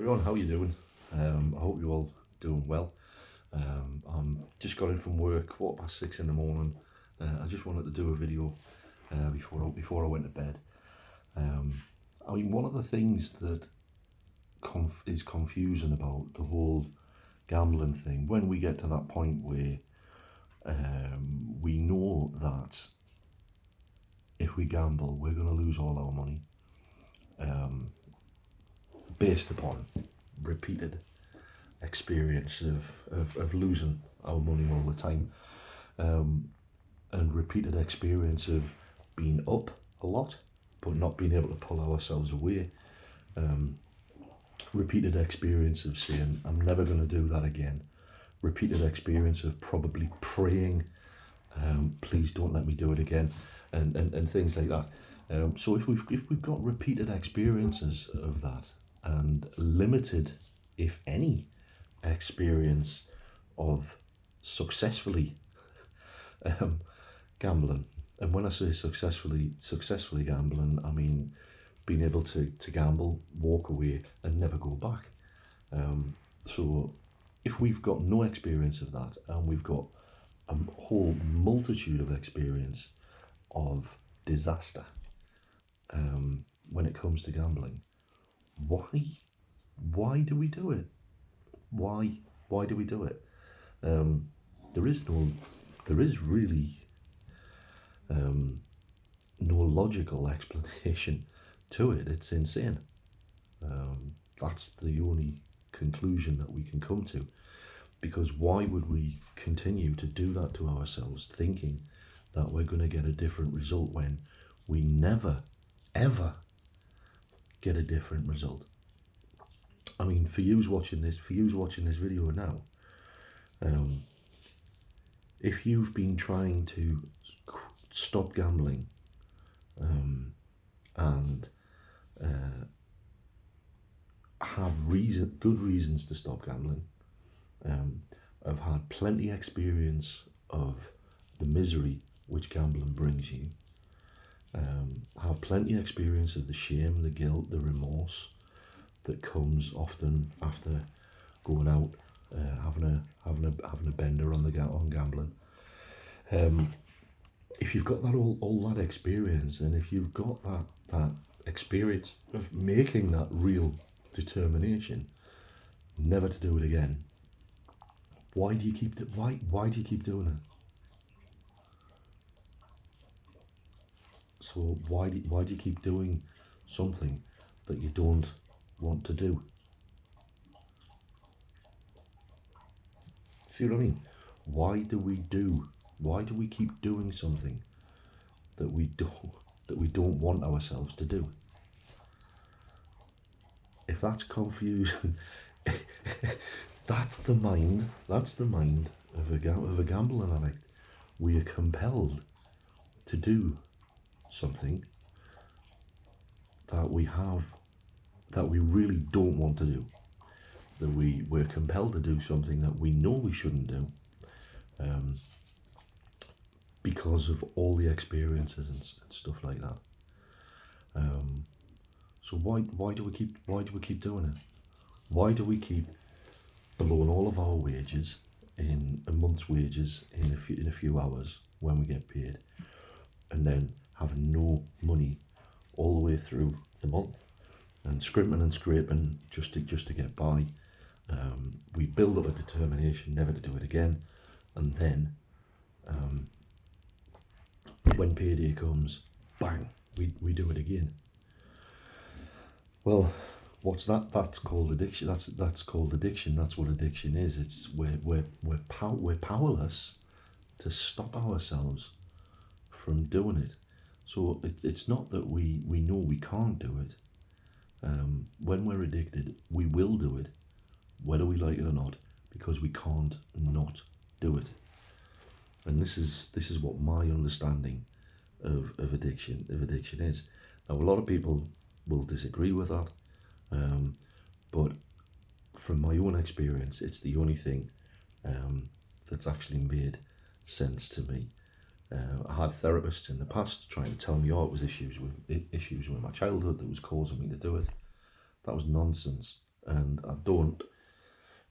Everyone, how you doing? I hope you're all doing well. I'm just got in from work, 6:15 in the morning. I just wanted to do a video before I went to bed. Um, I mean, one of the things that is confusing about the whole gambling thing, when we get to that point where we know that if we gamble, we're going to lose all our money, based upon repeated experience of losing our money all the time, and repeated experience of being up a lot but not being able to pull ourselves away, repeated experience of saying I'm never going to do that again, repeated experience of probably praying, please don't let me do it again, and things like that. So if we've got repeated experiences of that and limited, if any, experience of successfully gambling, and when I say successfully gambling, I mean being able to gamble, walk away, and never go back. So if we've got no experience of that, and we've got a whole multitude of experience of disaster, when it comes to gambling, why do we do it? Why do we do it? There is really no logical explanation to it. It's insane. That's the only conclusion that we can come to. Because why would we continue to do that to ourselves, thinking that we're going to get a different result when we never, ever get a different result? I mean, for you watching this video now, if you've been trying to stop gambling, and have good reasons to stop gambling, I've had plenty experience of the misery which gambling brings you, have plenty experience of the shame, the guilt, the remorse that comes often after going out, having a bender on gambling. If you've got all that experience, and if you've got that experience of making that real determination never to do it again, why do you keep doing it? So why do you keep doing something that you don't want to do? See what I mean? Why do we keep doing something that we don't want ourselves to do? If that's confusion, that's the mind of a gambling addict. We are compelled to do something that we really don't want to do. That we're compelled to do something that we know we shouldn't do, because of all the experiences and stuff like that. So why do we keep doing it? Why do we keep blowing all of our wages in a month's wages in a few hours when we get paid, and then having no money all the way through the month, and scrimping and scraping just to get by? We build up a determination never to do it again, and then when payday comes, bang, we do it again. Well, what's that? That's called addiction. That's called addiction. That's what addiction is. It's we're powerless to stop ourselves from doing it. So it's not that we know we can't do it. When we're addicted, we will do it, whether we like it or not, because we can't not do it. And this is what my understanding of addiction is. Now, a lot of people will disagree with that, but from my own experience, it's the only thing that's actually made sense to me. I had therapists in the past trying to tell me, oh, it was issues with my childhood that was causing me to do it. That was nonsense. and I don't.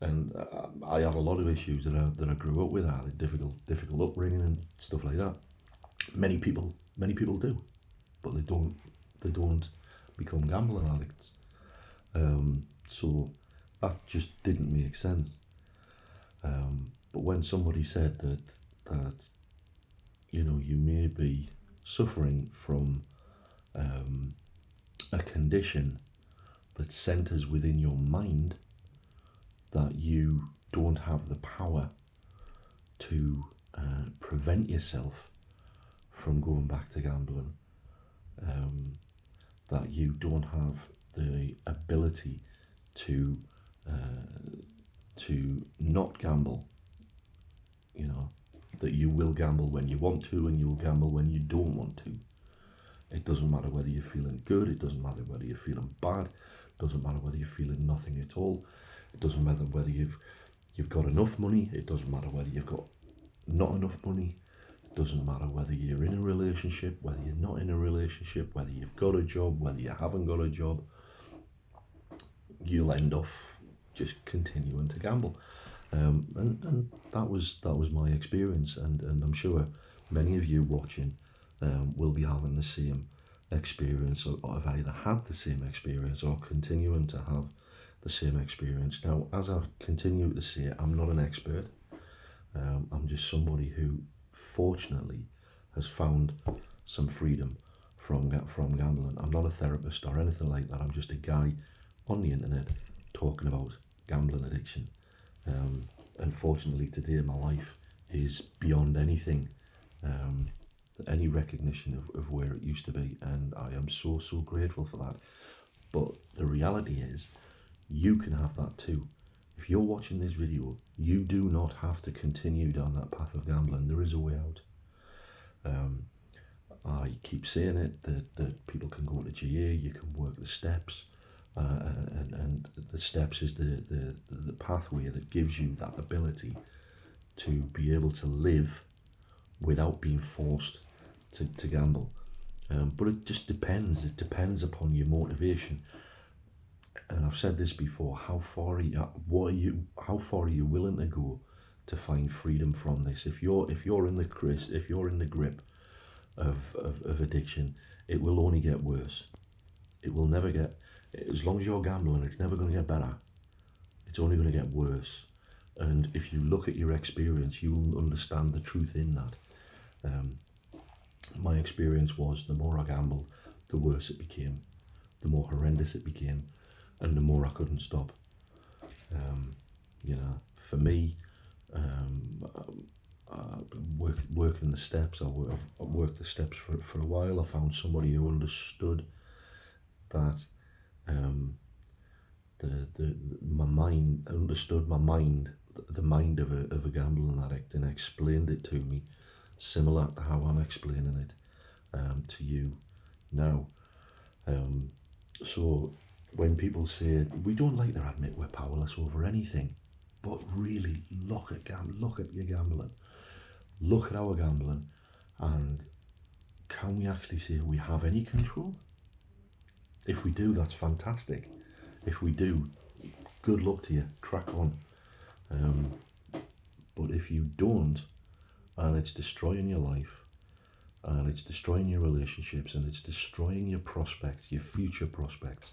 And I had a lot of issues that I grew up with. I had a difficult upbringing and stuff like that. Many people do, but they don't become gambling addicts. So that just didn't make sense. But when somebody said that you may be suffering from a condition that centers within your mind, that you don't have the power to prevent yourself from going back to gambling, that you don't have the ability to not gamble, that you will gamble when you want to and you'll gamble when you don't want to. It doesn't matter whether you're feeling good, it doesn't matter whether you're feeling bad, it doesn't matter whether you're feeling nothing at all, it doesn't matter whether you've got enough money, it doesn't matter whether you've got not enough money, it doesn't matter whether you're in a relationship, whether you're not in a relationship, whether you've got a job, whether you haven't got a job, you'll end up just continuing to gamble. And that was my experience, and I'm sure many of you watching will be having the same experience, or have either had the same experience or continuing to have the same experience. Now, as I continue to say, I'm not an expert. I'm just somebody who, fortunately, has found some freedom from gambling. I'm not a therapist or anything like that. I'm just a guy on the internet talking about gambling addiction. Unfortunately, today my life is beyond anything, any recognition of where it used to be, and I am so grateful for that. But the reality is, you can have that too. If you're watching this video, you do not have to continue down that path of gambling. There is a way out. I keep saying it, that people can go to GA, you can work the steps, and the steps is the pathway that gives you that ability to be able to live without being forced to gamble. But it just depends. It depends upon your motivation. And I've said this before. How far are you willing to go to find freedom from this? If you're in the grip of addiction, it will only get worse. It will never get, as long as you're gambling, it's never going to get better. It's only going to get worse. And if you look at your experience, you will understand the truth in that. My experience was, the more I gambled, the worse it became, the more horrendous it became, and the more I couldn't stop. For me, working the steps, I worked the steps for a while. I found somebody who understood that my mind, understood my mind, the mind of a gambling addict, and explained it to me, similar to how I'm explaining it to you now. So when people say, we don't like to admit we're powerless over anything, but really look at your gambling, look at our gambling, and can we actually say we have any control? If we do, that's fantastic. If we do, good luck to you, crack on. But if you don't, and it's destroying your life, and it's destroying your relationships, and it's destroying your prospects, your future prospects,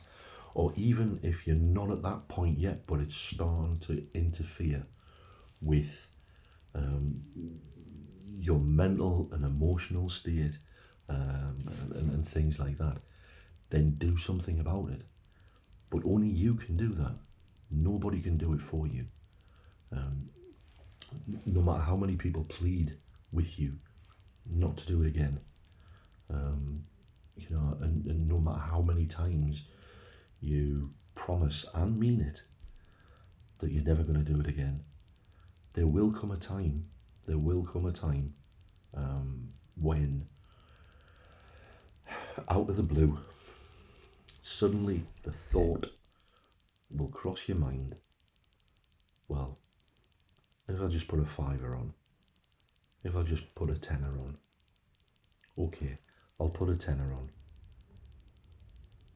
or even if you're not at that point yet, but it's starting to interfere with your mental and emotional state, and things like that, then do something about it. But only you can do that. Nobody can do it for you. No matter how many people plead with you not to do it again, and no matter how many times you promise and mean it that you're never going to do it again, there will come a time when, out of the blue, suddenly the thought will cross your mind, well, if I just put a fiver on, if I just put a tenner on, okay, I'll put a tenner on.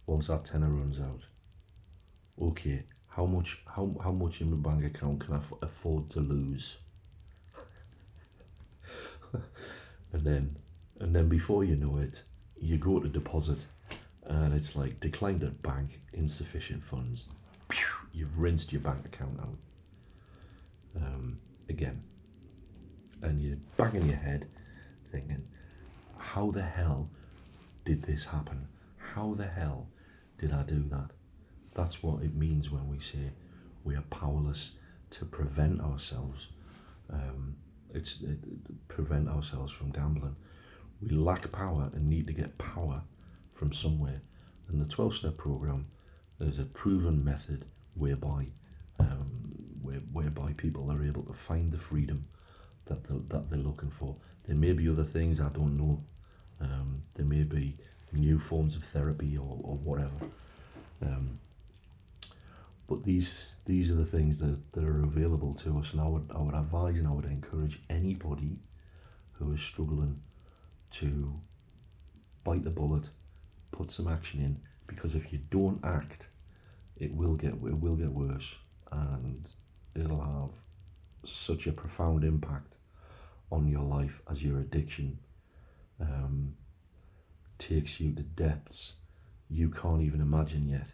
Once that tenner runs out, okay, how much in my bank account can I afford to lose? And then before you know it, you go to deposit, and it's like declined at bank, insufficient funds. You've rinsed your bank account out again, and you're banging your head, thinking, "How the hell did this happen? How the hell did I do that?" That's what it means when we say we are powerless to prevent ourselves. Prevent ourselves from gambling. We lack power and need to get power from somewhere. And the 12-step program is a proven method whereby whereby people are able to find the freedom that they're looking for. There may be other things I don't know. There may be new forms of therapy or whatever. But these are the things that are available to us, and I would advise and I would encourage anybody who is struggling to bite the bullet, put some action in, because if you don't act, it will get worse, and it'll have such a profound impact on your life as your addiction takes you to depths you can't even imagine yet.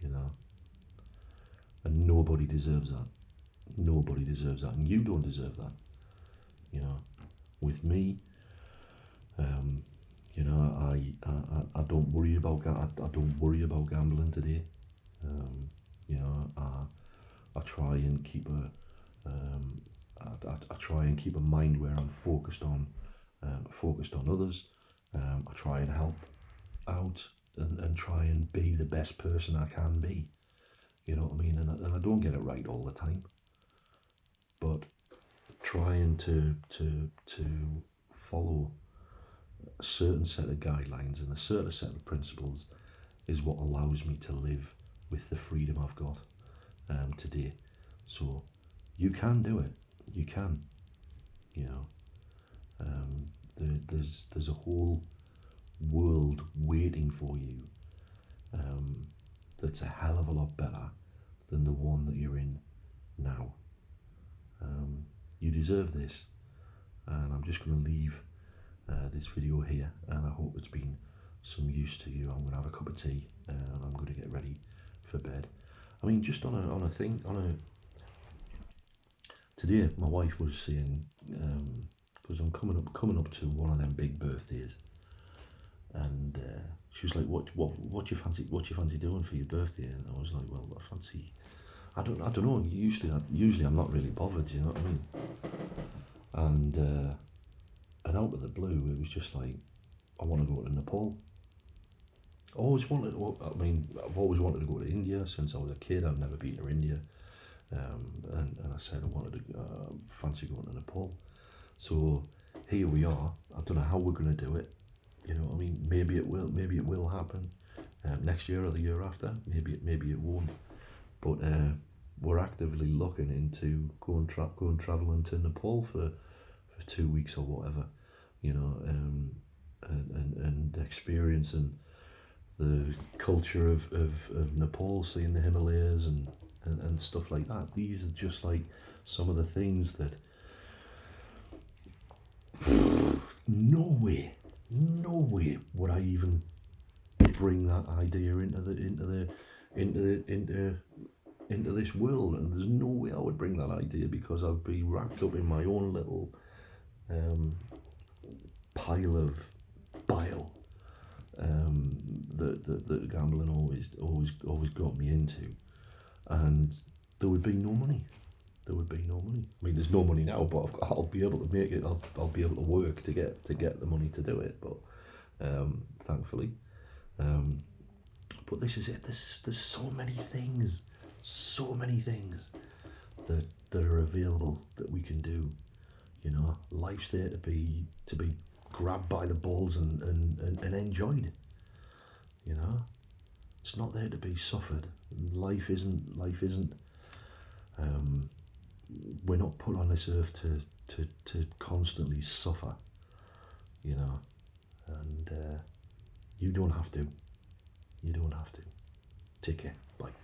You know, and nobody deserves that. Nobody deserves that, and you don't deserve that. You know, with me, you know, I don't worry about I don't worry about gambling today. You know, I try and keep I try and keep a mind where I'm focused on others. I try and help out and try and be the best person I can be. You know what I mean? And I don't get it right all the time, but trying to follow a certain set of guidelines and a certain set of principles is what allows me to live with the freedom I've got today. So you can do it. You can. You know, there's a whole world waiting for you that's a hell of a lot better than the one that you're in now. You deserve this, and I'm just going to leave this video here, and I hope it's been some use to you. I'm going to have a cup of tea, and I'm going to get ready for bed. I mean, just on a today, my wife was saying, because I'm coming up to one of them big birthdays, and she was like, "What do you fancy doing for your birthday?" And I was like, "Well, I don't know. Usually I'm not really bothered. You know what I mean?" And out of the blue, it was just like, "I want to go to Nepal." I've always wanted to go to India since I was a kid. I've never been to India, and I said I wanted to fancy going to Nepal. So here we are. I don't know how we're going to do it. You know what I mean? Maybe it will happen next year or the year after. Maybe it won't. But we're actively looking into going traveling to Nepal for 2 weeks or whatever. You know, and experiencing the culture of Nepal, seeing the Himalayas and stuff like that. These are just like some of the things that no way would I even bring that idea into this world, and there's no way I would bring that idea, because I'd be wrapped up in my own little pile of bile that gambling always got me into, and there would be no money. There would be no money. I mean, there's no money now, but I'll be able to make it. I'll be able to work to get the money to do it. But thankfully, but this is it. There's so many things that are available that we can do. You know, life's there to be grabbed by the balls and enjoyed. You know, it's not there to be suffered. Life isn't. We're not put on this earth to constantly suffer. You know, and you don't have to. You don't have to. Take care. Bye.